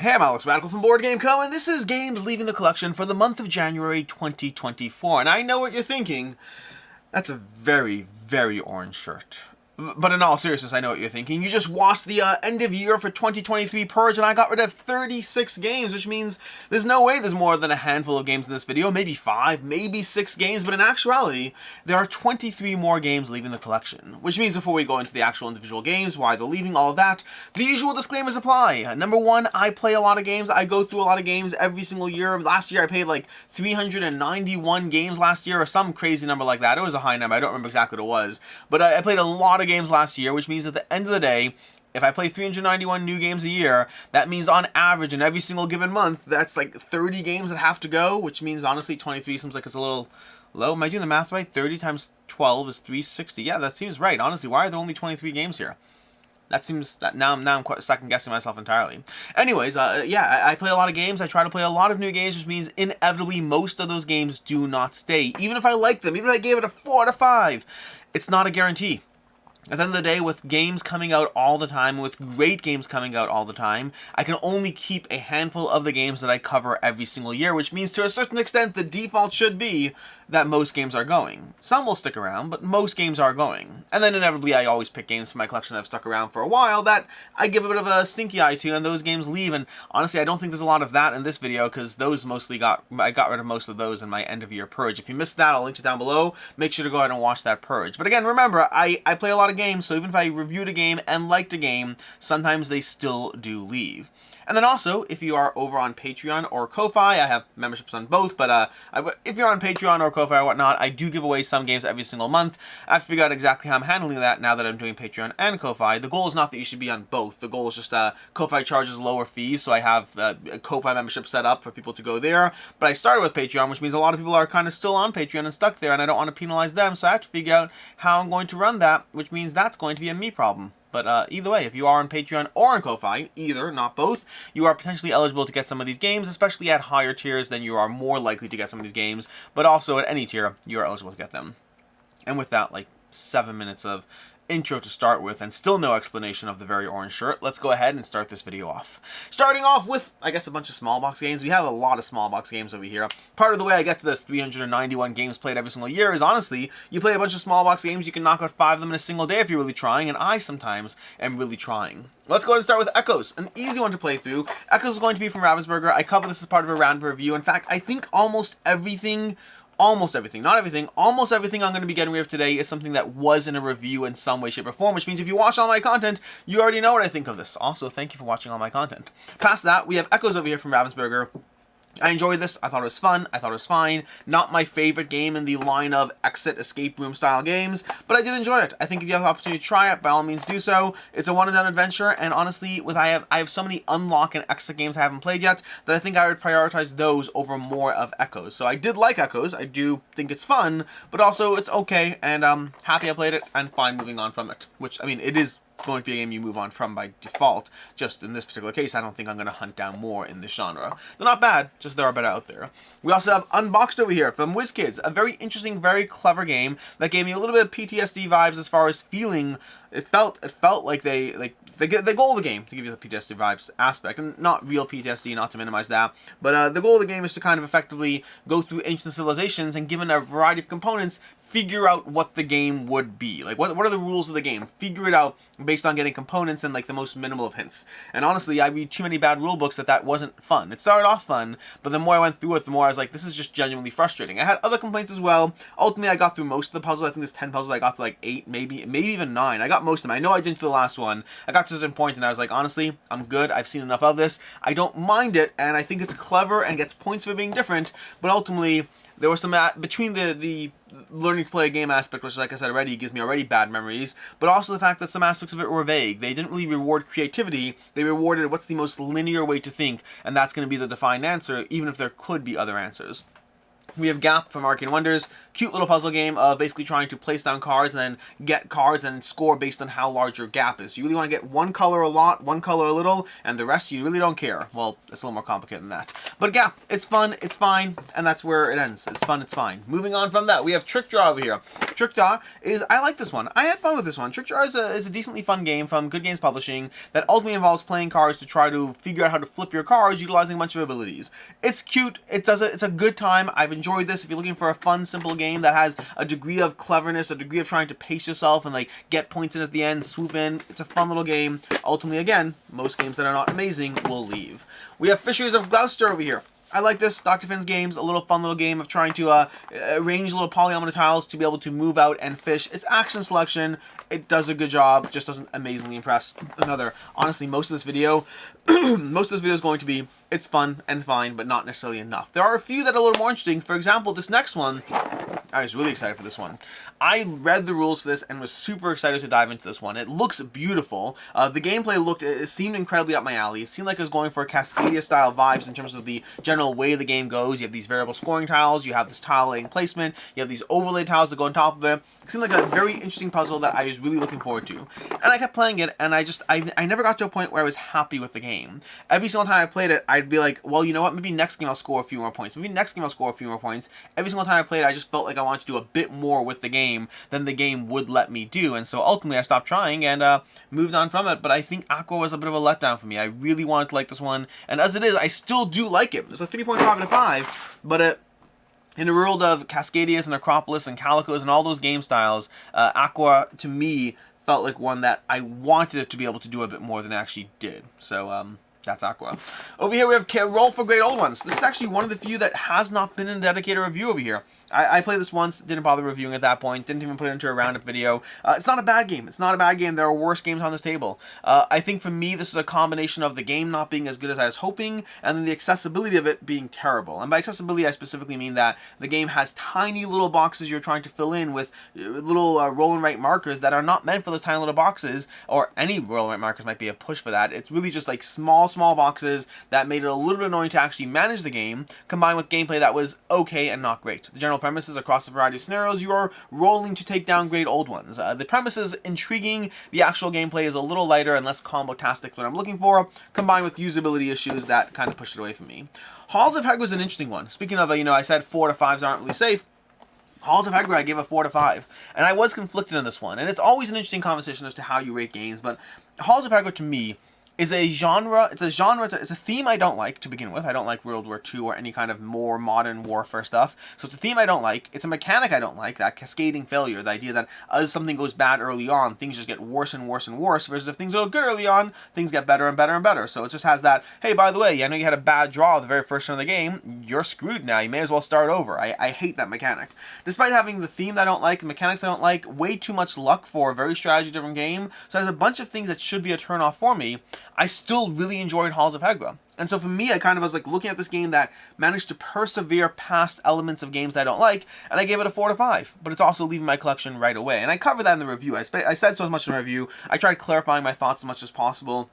Hey, I'm Alex Radical from Board Game Co., and this is games leaving the collection for the month of January 2024. And I know what you're thinking. That's a very, very orange shirt. But in all seriousness, I know what you're thinking. You just watched the end of year for 2023 Purge, and I got rid of 36 games, which means there's no way there's more than a handful of games in this video. Maybe 5, maybe 6 games, but in actuality, there are 23 more games leaving the collection. Which means before we go into the actual individual games, why they're leaving, all of that, the usual disclaimers apply. Number one, I play a lot of games. I go through a lot of games every single year. Last year, I played like 391 games last year, or some crazy number like that. It was a high number. I don't remember exactly what it was. But I played a lot of games last year, which means at the end of the day, if I play 391 new games a year, that means on average in every single given month, that's like 30 games that have to go, which means honestly 23 seems like it's a little low. Am I doing the math right? 30 times 12 is 360. Yeah, that seems right. Honestly, why are there only 23 games here? That seems that now I'm quite second guessing myself entirely. Anyways, yeah, I play a lot of games. I try to play a lot of new games, which means inevitably most of those games do not stay. Even if I like them, even if I gave it a 4 out of 5, it's not a guarantee. At the end of the day, with games coming out all the time, with great games coming out all the time, I can only keep a handful of the games that I cover every single year, which means to a certain extent the default should be that most games are going. Some will stick around, but most games are going. And then inevitably I always pick games from my collection that have stuck around for a while that I give a bit of a stinky eye to, and those games leave. And honestly, I don't think there's a lot of that in this video, because those mostly I got rid of most of those in my end of year purge. If you missed that, I'll link it down below. Make sure to go ahead and watch that purge. But again, remember, I play a lot of games, so even if I reviewed a game and liked a game, sometimes they still do leave. And then also, if you are over on Patreon or Ko-Fi, I have memberships on both, but if you're on Patreon or Ko-Fi or whatnot, I do give away some games every single month. I've figured out exactly how I'm handling that now that I'm doing Patreon and Ko-Fi. The goal is not that you should be on both. The goal is just Ko-Fi charges lower fees, so I have a Ko-Fi membership set up for people to go there. But I started with Patreon, which means a lot of people are kind of still on Patreon and stuck there, and I don't want to penalize them, so I have to figure out how I'm going to run that, which means that's going to be a me problem. But either way, if you are on Patreon or on Ko-Fi, either, not both, you are potentially eligible to get some of these games, especially at higher tiers, then you are more likely to get some of these games, but also at any tier, you are eligible to get them. And with that, like, 7 minutes of intro to start with, and still no explanation of the very orange shirt, let's go ahead and start this video off. Starting off with, I guess, a bunch of small box games. We have a lot of small box games over here. Part of the way I get to this 391 games played every single year is, honestly, you play a bunch of small box games, you can knock out 5 of them in a single day if you're really trying, and I sometimes am really trying. Let's go ahead and start with Echoes, an easy one to play through. Echoes is going to be from Ravensburger. I cover this as part of a round review. In fact, I think almost everything, not everything, almost everything I'm going to be getting rid of today is something that was in a review in some way, shape, or form, which means if you watch all my content, you already know what I think of this. Also, thank you for watching all my content. Past that, we have Echoes over here from Ravensburger. I enjoyed this. I thought it was fun. I thought it was fine. Not my favorite game in the line of exit escape room style games, but I did enjoy it. I think if you have the opportunity to try it, by all means do so. It's a one and done adventure, and honestly, I have so many unlock and exit games I haven't played yet that I think I would prioritize those over more of Echoes. So I did like Echoes. I do think it's fun, but also it's okay, and I'm happy I played it and fine moving on from it. Which, I mean, it is going to be a game you move on from by default. Just in this particular case, I don't think I'm going to hunt down more in this genre. They're not bad, just there are better out there. We also have Unboxed over here from WizKids, a very interesting, very clever game that gave me a little bit of PTSD vibes as far as feeling. It felt like the goal of the game to give you the PTSD vibes aspect, and not real PTSD, not to minimize that, but the goal of the game is to kind of effectively go through ancient civilizations and, given a variety of components, figure out what the game would be. Like, what are the rules of the game? Figure it out based on getting components and, like, the most minimal of hints. And honestly, I read too many bad rule books that wasn't fun. It started off fun, but the more I went through it, the more I was like, this is just genuinely frustrating. I had other complaints as well. Ultimately, I got through most of the puzzles. I think there's 10 puzzles. I got to, like, 8, maybe even 9. I got most of them. I know I didn't do the last one. I got to a certain point and I was like, honestly, I'm good. I've seen enough of this. I don't mind it, and I think it's clever and gets points for being different, but ultimately, there was some, between the learning to play a game aspect, which, like I said already, gives me already bad memories, but also the fact that some aspects of it were vague. They didn't really reward creativity. They rewarded what's the most linear way to think, and that's going to be the defined answer, even if there could be other answers. We have Gap from Arcane Wonders, cute little puzzle game of basically trying to place down cards and then get cards and score based on how large your gap is. You really want to get one color a lot, one color a little, and the rest you really don't care. Well, it's a little more complicated than that. But Gap, it's fun, it's fine, and that's where it ends. It's fun, it's fine. Moving on from that, we have Trickdraw over here. Trickdraw is, I like this one. I had fun with this one. Trickdraw is a decently fun game from Good Games Publishing that ultimately involves playing cards to try to figure out how to flip your cards utilizing a bunch of abilities. It's cute, it's a good time. I've enjoyed this. If you're looking for a fun, simple game that has a degree of cleverness, a degree of trying to pace yourself and like get points in at the end, swoop in, it's a fun little game. Ultimately, again, most games that are not amazing will leave. We have Fisheries of Gloucester over here. I like this, Dr. Finn's Games, a little fun little game of trying to arrange little polyomino tiles to be able to move out and fish. It's action selection, it does a good job, just doesn't amazingly impress. Honestly, most of this video is going to be, it's fun and fine, but not necessarily enough. There are a few that are a little more interesting. For example, this next one, I was really excited for this one. I read the rules for this and was super excited to dive into this one. It looks beautiful. The gameplay it seemed incredibly up my alley. It seemed like it was going for Cascadia style vibes in terms of the general way the game goes. You have these variable scoring tiles, you have this tile laying placement, you have these overlay tiles that go on top of it. It seemed like a very interesting puzzle that I was really looking forward to. And I kept playing it, and I never got to a point where I was happy with the game. Every single time I played it, I'd be like, well, you know what, maybe next game I'll score a few more points. Maybe next game I'll score a few more points. Every single time I played it, I just felt like I wanted to do a bit more with the game than the game would let me do. And so ultimately I stopped trying and moved on from it. But I think Aqua was a bit of a letdown for me. I really wanted to like this one. And as it is, I still do like it. It's a 3.5 out of 5, but in the world of Cascadias and Acropolis and Calicos and all those game styles, Aqua, to me, felt like one that I wanted it to be able to do a bit more than it actually did. So, that's Aqua. Over here we have Roll for Great Old Ones. This is actually one of the few that has not been in a dedicated review over here. I played this once, didn't bother reviewing at that point, didn't even put it into a roundup video. It's not a bad game. It's not a bad game. There are worse games on this table. I think for me, this is a combination of the game not being as good as I was hoping, and then the accessibility of it being terrible. And by accessibility, I specifically mean that the game has tiny little boxes you're trying to fill in with little roll and write markers that are not meant for those tiny little boxes, or any roll and write markers might be a push for that. It's really just like small boxes that made it a little bit annoying to actually manage the game, combined with gameplay that was okay and not great. The general premise is across a variety of scenarios, you are rolling to take down great old ones. The premise is intriguing, the actual gameplay is a little lighter and less combo-tastic than I'm looking for, combined with usability issues that kind of pushed it away from me. Halls of Hegra was an interesting one. Speaking of, I said 4 to 5s aren't really safe. Halls of Hegra I gave a 4 to 5, and I was conflicted on this one, and it's always an interesting conversation as to how you rate games, but Halls of Hegra to me is a genre, it's a theme I don't like to begin with. I don't like World War II or any kind of more modern warfare stuff. So it's a theme I don't like. It's a mechanic I don't like, that cascading failure, the idea that as something goes bad early on, things just get worse and worse and worse, versus if things go good early on, things get better and better and better. So it just has that, hey, by the way, I know you had a bad draw the very first turn of the game, you're screwed now, you may as well start over. I hate that mechanic. Despite having the theme that I don't like, the mechanics I don't like, way too much luck for a very strategy-driven game, so there's a bunch of things that should be a turn-off for me, I still really enjoyed Halls of Hegra. And so for me, I kind of was like looking at this game that managed to persevere past elements of games that I don't like, and I gave it a 4 to 5. But it's also leaving my collection right away. And I covered that in the review. I said so much in the review. I tried clarifying my thoughts as much as possible.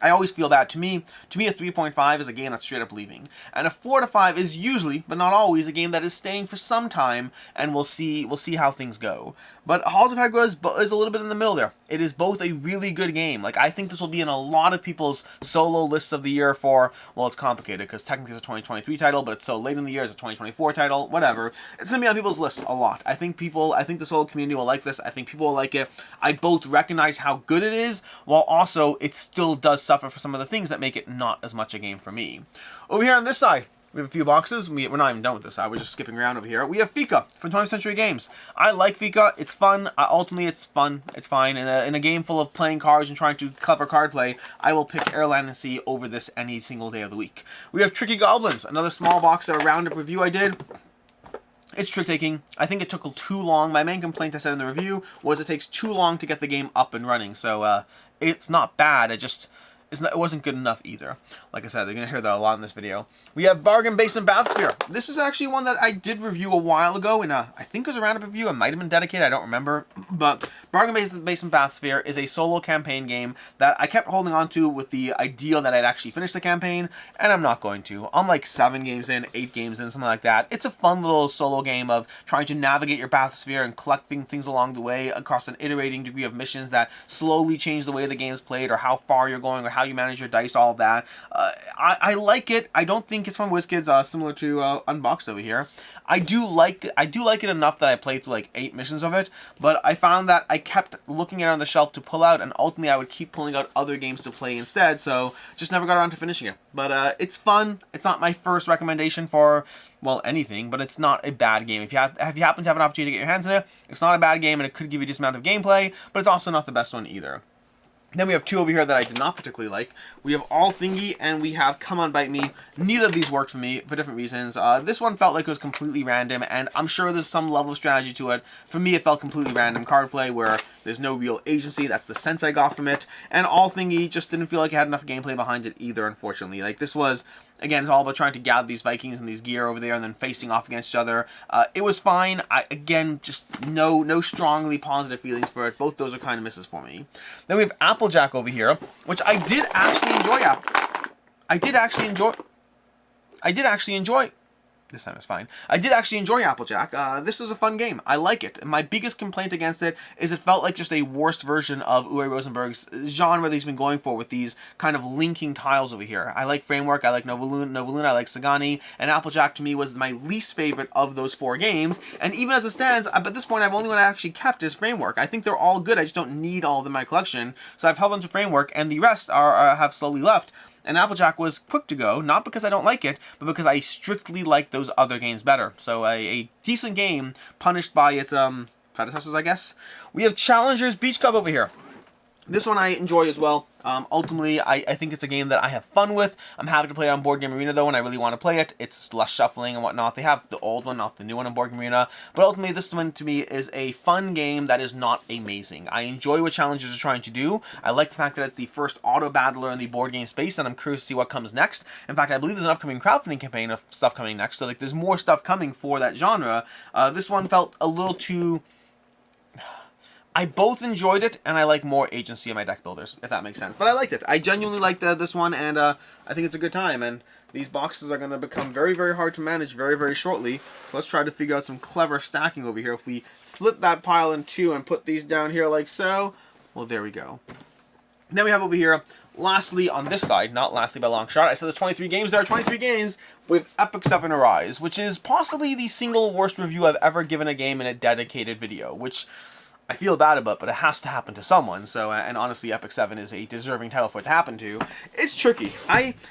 I always feel that to me a 3.5 is a game that's straight up leaving. And a 4 to 5 is usually, but not always, a game that is staying for some time, and we'll see how things go. But Halls of Hegra is a little bit in the middle there. It is both a really good game. Like, I think this will be in a lot of people's solo lists of the year for, well, it's complicated, because technically it's a 2023 title, but it's so late in the year, it's a 2024 title, whatever. It's going to be on people's lists a lot. I think the solo community will like this. I think people will like it. I both recognize how good it is, while also it still does suffer for some of the things that make it not as much a game for me. Over here on this side, we have a few boxes. We're not even done with this side. We're just skipping around over here. We have Fika from 20th Century Games. I like Fika. It's fun. Ultimately, it's fun. It's fine. In a game full of playing cards and trying to cover card play, I will pick Airland and Sea over this any single day of the week. We have Tricky Goblins, another small box of a roundup review I did. It's trick-taking. I think it took too long. My main complaint I said in the review was it takes too long to get the game up and running. So it's not bad. it wasn't good enough either. Like I said, they're going to hear that a lot in this video. We have Bargain Basement Bathysphere. This is actually one that I did review a while ago in I think it was a roundup review. It might have been dedicated, I don't remember. But Bargain Basement Bathysphere is a solo campaign game that I kept holding on to with the idea that I'd actually finish the campaign, and I'm not going to. I'm like 7 games in, 8 games in, something like that. It's a fun little solo game of trying to navigate your bathysphere and collecting things along the way across an iterating degree of missions that slowly change the way the game's played, or how far you're going, or how you manage your dice, all of that. I like it. I don't think it's from WizKids, similar to Unboxed over here. I do like it enough that I played through like 8 missions of it, but I found that I kept looking at it on the shelf to pull out, and ultimately I would keep pulling out other games to play instead, so just never got around to finishing it. But it's fun. It's not my first recommendation for, well, anything, but it's not a bad game. If you happen to have an opportunity to get your hands in it, it's not a bad game, and it could give you a decent amount of gameplay, but it's also not the best one either. Then we have 2 over here that I did not particularly like. We have AllThingi and we have Come On Bite Me. Neither of these worked for me for different reasons. This one felt like it was completely random, and I'm sure there's some level of strategy to it. For me, it felt completely random card play where there's no real agency. That's the sense I got from it. And AllThingi just didn't feel like it had enough gameplay behind it either, unfortunately. Like, this was, again, it's all about trying to gather these Vikings and these gear over there and then facing off against each other. It was fine. Again, just no strongly positive feelings for it. Both those are kind of misses for me. Then we have Applejack over here, which I did actually enjoy. This time it's fine. I did actually enjoy Applejack. This is a fun game. I like it. My biggest complaint against it is it felt like just a worse version of Uwe Rosenberg's genre that he's been going for with these kind of linking tiles over here. I like Framework, I like Nova Luna, I like Sagani, and Applejack to me was my least favorite of those 4 games. And even as it stands, at this point, I've only one I actually kept is Framework. I think they're all good. I just don't need all of them in my collection. So I've held on to Framework, and the rest have slowly left. And Applejack was quick to go, not because I don't like it, but because I strictly like those other games better. So a decent game punished by its predecessors, I guess. We have Challengers Beach Club over here. This one I enjoy as well. Ultimately, I think it's a game that I have fun with. I'm happy to play it on Board Game Arena, though, when I really want to play it. It's less shuffling and whatnot. They have the old one, not the new one on Board Game Arena. But ultimately, this one, to me, is a fun game that is not amazing. I enjoy what Challengers are trying to do. I like the fact that it's the first auto-battler in the board game space, and I'm curious to see what comes next. In fact, I believe there's an upcoming crowdfunding campaign of stuff coming next, so like there's more stuff coming for that genre. This one felt a little too... I both enjoyed it, and I like more agency in my deck builders, if that makes sense. But I liked it. I genuinely liked this one, and I think it's a good time. And these boxes are going to become very, very hard to manage very, very shortly. So let's try to figure out some clever stacking over here. If we split that pile in 2 and put these down here like so, well, there we go. Then we have over here, lastly, on this side, not lastly by a long shot, I said there's 23 games. There are 23 games with Epic 7 Arise, which is possibly the single worst review I've ever given a game in a dedicated video, which... I feel bad about, but it has to happen to someone. So, and honestly, Epic 7 is a deserving title for it to happen to. It's tricky.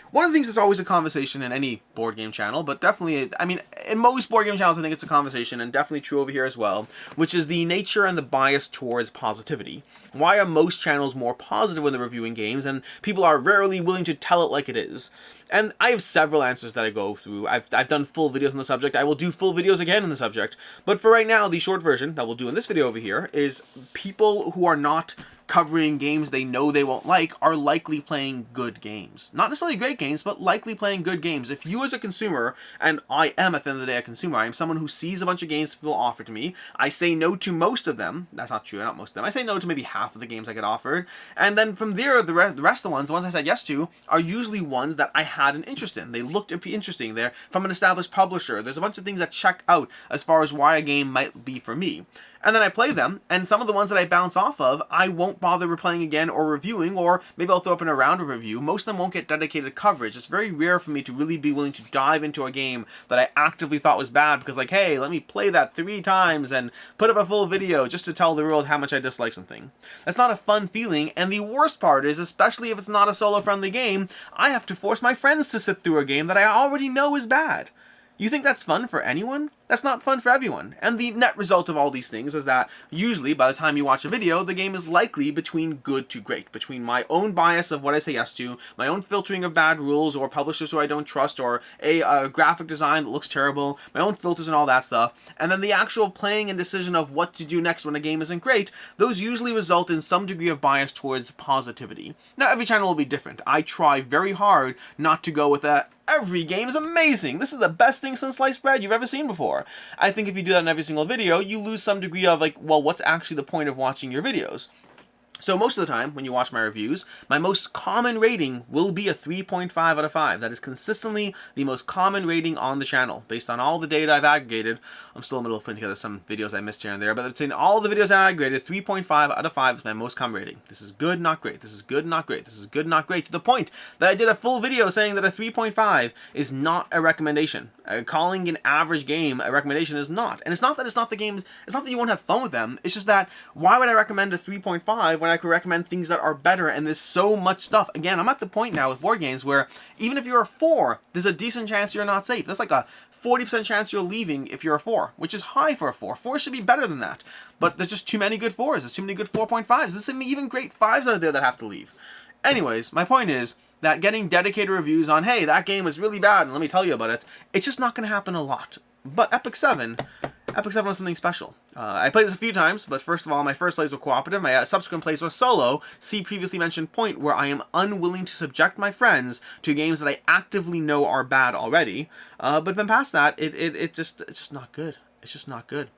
One of the things that's always a conversation in any board game channel, but definitely, I mean, in most board game channels, I think it's a conversation, and definitely true over here as well, which is the nature and the bias towards positivity. Why are most channels more positive when they're reviewing games, and people are rarely willing to tell it like it is? And I have several answers that I go through. I've done full videos on the subject. I will do full videos again on the subject. But for right now, the short version that we'll do in this video over here is people who are not covering games they know they won't like are likely playing good games. Not necessarily great games, but likely playing good games. If you as a consumer, and I am at the end of the day a consumer, I am someone who sees a bunch of games people offer to me, I say no to most of them. That's not true, not most of them. I say no to maybe half of the games I get offered. And then from there, the rest of the ones I said yes to, are usually ones that I had an interest in. They looked interesting. They're from an established publisher. There's a bunch of things that check out as far as why a game might be for me. And then I play them, and some of the ones that I bounce off of, I won't bother replaying again or reviewing, or maybe I'll throw up in a round of review. Most of them won't get dedicated coverage. It's very rare for me to really be willing to dive into a game that I actively thought was bad because, like, hey, let me play that 3 times and put up a full video just to tell the world how much I dislike something. That's not a fun feeling, and the worst part is, especially if it's not a solo-friendly game, I have to force my friends to sit through a game that I already know is bad. You think that's fun for anyone? That's not fun for everyone. And the net result of all these things is that usually by the time you watch a video, the game is likely between good to great. Between my own bias of what I say yes to, my own filtering of bad rules or publishers who I don't trust, or a graphic design that looks terrible, my own filters and all that stuff, and then the actual playing and decision of what to do next when a game isn't great, those usually result in some degree of bias towards positivity. Now, every channel will be different. I try very hard not to go with that every game is amazing, this is the best thing since sliced bread you've ever seen before. I think if you do that in every single video, you lose some degree of like, well, what's actually the point of watching your videos? So most of the time, when you watch my reviews, my most common rating will be a 3.5 out of 5. That is consistently the most common rating on the channel, based on all the data I've aggregated. I'm still in the middle of putting together some videos I missed here and there, but between all the videos I aggregated, 3.5 out of 5 is my most common rating. This is good, not great. This is good, not great. This is good, not great, to the point that I did a full video saying that a 3.5 is not a recommendation. Calling an average game a recommendation is not. And it's not that it's not the games, it's not that you won't have fun with them, it's just that, why would I recommend a 3.5 when I could recommend things that are better, and there's so much stuff. Again, I'm at the point now with board games where even if you're a 4, there's a decent chance you're not safe. That's like a 40% chance you're leaving if you're a 4, which is high for a 4. 4 should be better than that. But there's just too many good 4s. There's too many good 4.5s. There's some even great 5s out there that have to leave. Anyways, my point is that getting dedicated reviews on, hey, that game was really bad, and let me tell you about it, it's just not going to happen a lot. But Epic 7 was something special. I played this a few times, but first of all, my first plays were cooperative, my subsequent plays were solo. See previously mentioned point where I am unwilling to subject my friends to games that I actively know are bad already. But then past that, it's just not good. It's just not good.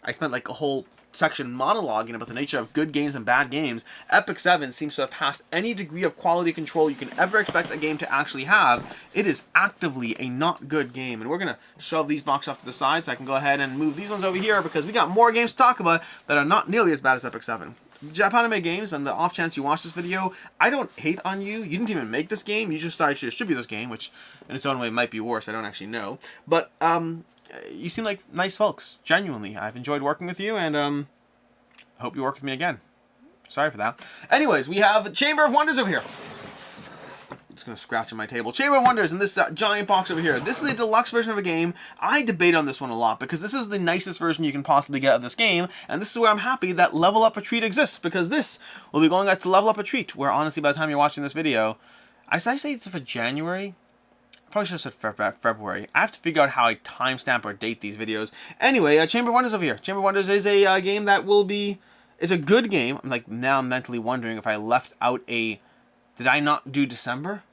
I spent like a whole section monologuing about the nature of good games and bad games. Epic 7 seems to have passed any degree of quality control you can ever expect a game to actually have. It is actively a not good game, and we're going to shove these boxes off to the side so I can go ahead and move these ones over here because we got more games to talk about that are not nearly as bad as Epic 7. Japanime Games, on the off chance you watch this video, I don't hate on you. You didn't even make this game. You just started to distribute this game, which in its own way might be worse. I don't actually know. But, you seem like nice folks. Genuinely. I've enjoyed working with you, and I hope you work with me again. Sorry for that. Anyways, we have Chamber of Wonders over here. It's going to scratch on my table. Chamber of Wonders in this giant box over here. This is a deluxe version of a game. I debate on this one a lot because this is the nicest version you can possibly get of this game, and this is where I'm happy that Level Up a Treat exists, because this will be going out to Level Up a Treat, where honestly by the time you're watching this video, I say it's for January. Probably should have said February. I have to figure out how I timestamp or date these videos. Anyway, Chamber of Wonders over here. Chamber of Wonders is a game that will be... It's a good game. I'm like now mentally wondering if I left out a... Did I not do December?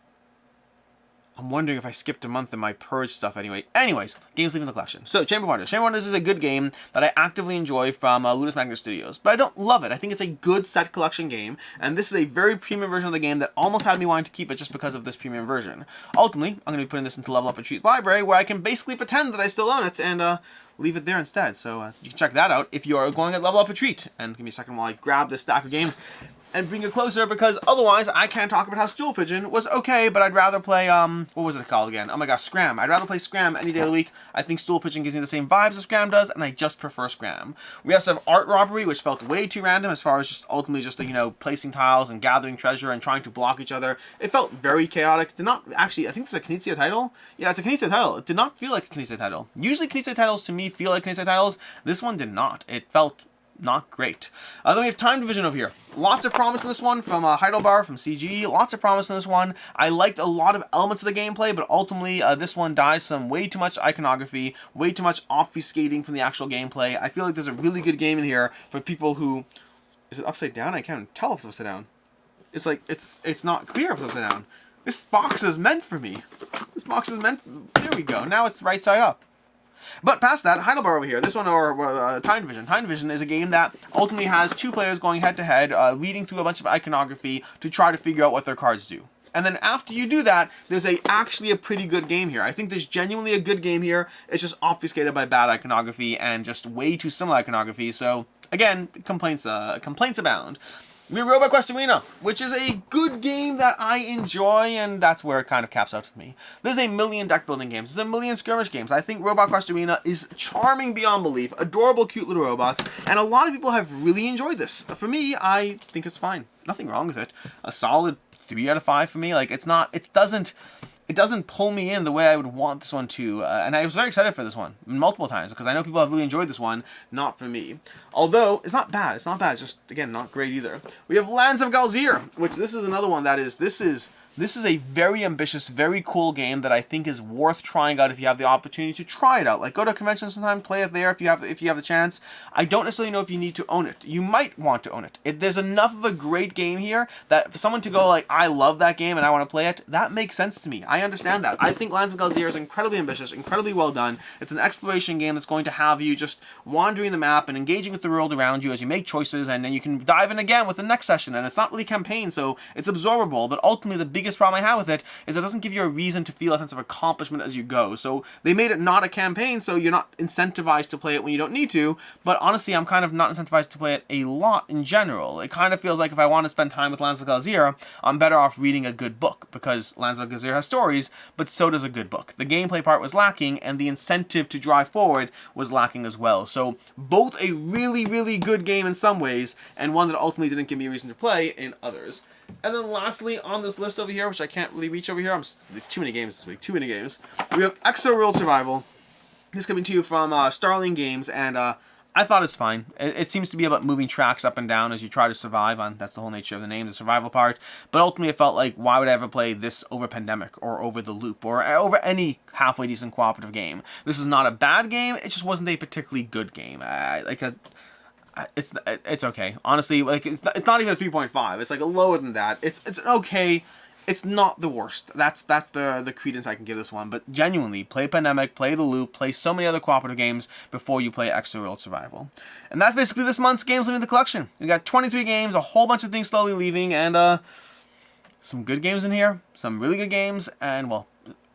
I'm wondering if I skipped a month in my purge stuff anyway. Anyways, games leaving the collection. So, Chamber of Wonders. Chamber of Wonders is a good game that I actively enjoy from Ludus Magnus Studios. But I don't love it. I think it's a good set collection game. And this is a very premium version of the game that almost had me wanting to keep it just because of this premium version. Ultimately, I'm going to be putting this into Level Up a Treat library where I can basically pretend that I still own it and leave it there instead. So, you can check that out if you are going at Level Up a Treat. And give me a second while I grab this stack of games and bring it closer, because otherwise I can't talk about how Stool Pigeon was okay, but I'd rather play, what was it called again? Oh my gosh, Scram. I'd rather play Scram any day of the week. I think Stool Pigeon gives me the same vibes as Scram does, and I just prefer Scram. We also have Art Robbery, which felt way too random as far as just ultimately just, placing tiles and gathering treasure and trying to block each other. It felt very chaotic. It did not, actually, I think it's a Knizia title. Yeah, it's a Knizia title. It did not feel like a Knizia title. Usually Knizia titles to me feel like Knizia titles. This one did not. It felt not great. Then we have Time Division over here. Lots of promise in this one from Heidelbar, from CG. Lots of promise in this one. I liked a lot of elements of the gameplay, but ultimately this one dies some way too much iconography, way too much obfuscating from the actual gameplay. I feel like there's a really good game in here for people who... Is it upside down? I can't tell if it's upside down. It's like, it's not clear if it's upside down. This box is meant for me. This box is meant... There we go. Now it's right side up. But past that, Heidelbar over here, this one, or Time Division. Time Division is a game that ultimately has two players going head-to-head, reading through a bunch of iconography to try to figure out what their cards do. And then after you do that, there's actually a pretty good game here. I think there's genuinely a good game here. It's just obfuscated by bad iconography and just way too similar iconography. So, again, complaints abound. We have Robot Quest Arena, which is a good game that I enjoy, and that's where it kind of caps out for me. There's a million deck building games. There's a million skirmish games. I think Robot Quest Arena is charming beyond belief. Adorable, cute little robots, and a lot of people have really enjoyed this. For me, I think it's fine. Nothing wrong with it. A solid 3 out of 5 for me. Like, it's not, it doesn't it doesn't pull me in the way I would want this one to. And I was very excited for this one multiple times because I know people have really enjoyed this one. Not for me. Although, it's not bad. It's not bad. It's just, again, not great either. We have Lands of Galzyr, which this is another one that is, this is a very ambitious, very cool game that I think is worth trying out if you have the opportunity to try it out. Like, go to a convention sometime, play it there if you have the chance. I don't necessarily know if you need to own it. You might want to own it. There's enough of a great game here that for someone to go like, I love that game and I want to play it, that makes sense to me. I understand that. I think Lands of Galzyr is incredibly ambitious, incredibly well done. It's an exploration game that's going to have you just wandering the map and engaging with the world around you as you make choices, and then you can dive in again with the next session. And it's not really campaign, so it's absorbable, but ultimately the biggest problem I have with it is it doesn't give you a reason to feel a sense of accomplishment as you go. So they made it not a campaign, so you're not incentivized to play it when you don't need to, but honestly I'm kind of not incentivized to play it a lot in general. It kind of feels like if I want to spend time with Lands of Galzyr, I'm better off reading a good book, because Lands of Galzyr has stories, but so does a good book. The gameplay part was lacking, and the incentive to drive forward was lacking as well. So both a really, really good game in some ways, and one that ultimately didn't give me a reason to play in others. And then lastly on this list over here, which I can't really reach over here, too many games this week, too many games. We have Exoworld Survival. This is coming to you from Starling Games, and I thought it's fine. It seems to be about moving tracks up and down as you try to survive. That's the whole nature of the name, the survival part. But ultimately it felt like, why would I ever play this over Pandemic, or over The Loop, or over any halfway decent cooperative game? This is not a bad game, it just wasn't a particularly good game. It's okay. Honestly, like it's not even a 3.5. It's like a lower than that. It's okay. It's not the worst. That's the credence I can give this one. But genuinely, play Pandemic, play The Loop, play so many other cooperative games before you play Exoworld Survival. And that's basically this month's games leaving the collection. We got 23 games, a whole bunch of things slowly leaving, and some good games in here, some really good games, and well,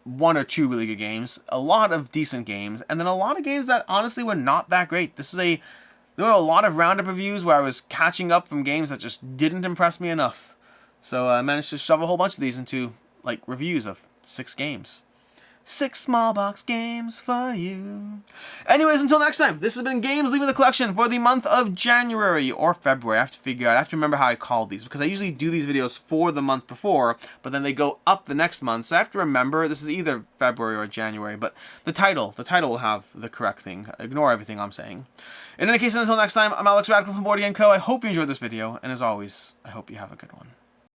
one or two really good games, a lot of decent games, and then a lot of games that honestly were not that great. There were a lot of roundup reviews where I was catching up from games that just didn't impress me enough. So I managed to shove a whole bunch of these into, like, reviews of 6 games. 6 small box games for you. Anyways, until next time, this has been Games Leaving the Collection for the month of January or February. I have to figure out, I have to remember how I called these, because I usually do these videos for the month before, but then they go up the next month, so I have to remember this is either February or January, but the title will have the correct thing. Ignore everything I'm saying. In any case, until next time, I'm Alex Radical from Board Game Co. I hope you enjoyed this video, and as always, I hope you have a good one.